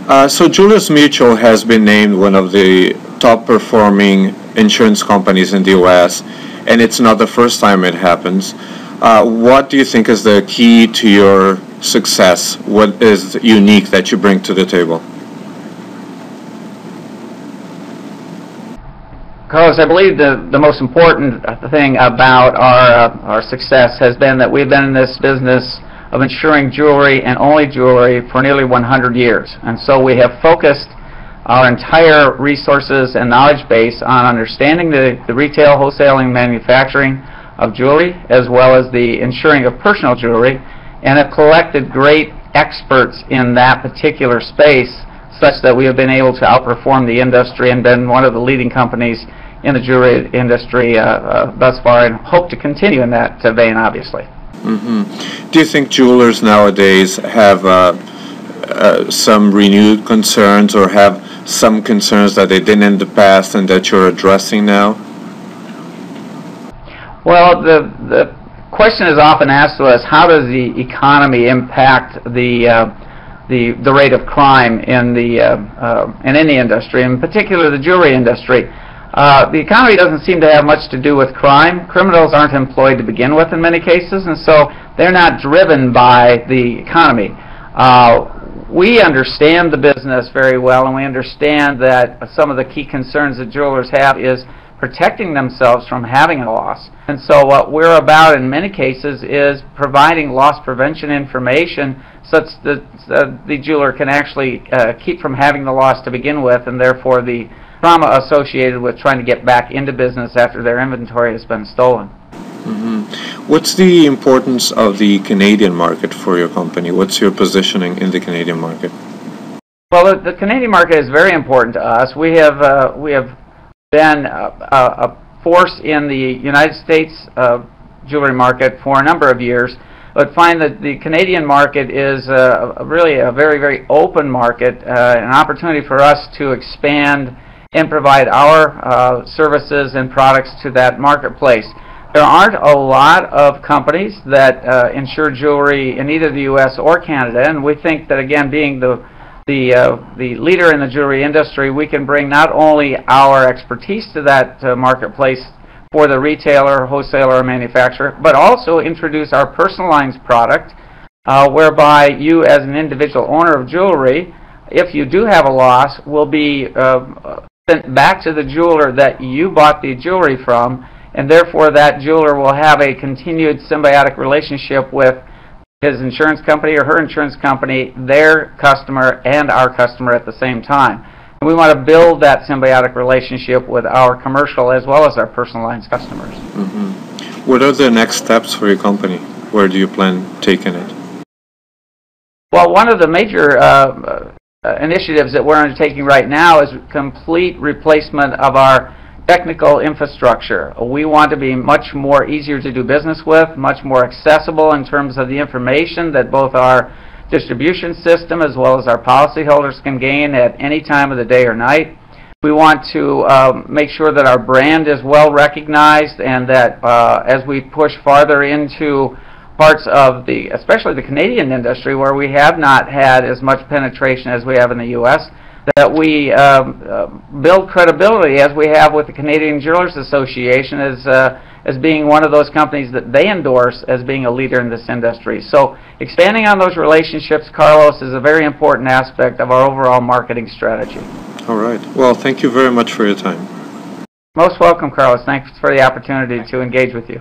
So Julius Mutual has been named one of the top performing insurance companies in the U.S., and it's not the first time it happens. What do you think is the key to your success? What is unique that you bring to the table? Carlos, I believe the most important thing about our success has been that we've been in this business of insuring jewelry and only jewelry for nearly 100 years. And so we have focused our entire resources and knowledge base on understanding the retail, wholesaling, manufacturing of jewelry, as well as the insuring of personal jewelry, and have collected great experts in that particular space such that we have been able to outperform the industry and been one of the leading companies in the jewelry industry thus far, and hope to continue in that vein, obviously. Mm-hmm. Do you think jewelers nowadays have some renewed concerns, or have some concerns that they didn't in the past and that you're addressing now? Well, the question is often asked to us: how does the economy impact the rate of crime in any industry, in particular the jewelry industry? The economy doesn't seem to have much to do with crime. Criminals aren't employed to begin with in many cases, and so they're not driven by the economy. We understand the business very well, and we understand that some of the key concerns that jewelers have is protecting themselves from having a loss. And so what we're about in many cases is providing loss prevention information such that the jeweler can actually keep from having the loss to begin with, and therefore the trauma associated with trying to get back into business after their inventory has been stolen. Mm-hmm. What's the importance of the Canadian market for your company? What's your positioning in the Canadian market? Well, the Canadian market is very important to us. We have been a force in the United States jewelry market for a number of years, but find that the Canadian market is really a very, very open market, an opportunity for us to expand and provide our services and products to that marketplace. There aren't a lot of companies that insure jewelry in either the U.S. or Canada, and we think that, again, being the leader in the jewelry industry, we can bring not only our expertise to that marketplace for the retailer, wholesaler, or manufacturer, but also introduce our personal lines product, whereby you, as an individual owner of jewelry, if you do have a loss, will be sent back to the jeweler that you bought the jewelry from, and therefore that jeweler will have a continued symbiotic relationship with his insurance company or her insurance company, their customer, and our customer at the same time. And we want to build that symbiotic relationship with our commercial as well as our personal lines customers. Mm-hmm. What are the next steps for your company? Where do you plan taking it? Well, one of the major initiatives that we're undertaking right now is complete replacement of our technical infrastructure. We want to be much more easier to do business with, much more accessible in terms of the information that both our distribution system as well as our policyholders can gain at any time of the day or night. We want to make sure that our brand is well recognized, and that as we push farther into parts of especially the Canadian industry, where we have not had as much penetration as we have in the U.S., that we build credibility as we have with the Canadian Jewelers Association as being one of those companies that they endorse as being a leader in this industry. So expanding on those relationships, Carlos, is a very important aspect of our overall marketing strategy. All right. Well, thank you very much for your time. Most welcome, Carlos. Thanks for the opportunity to engage with you.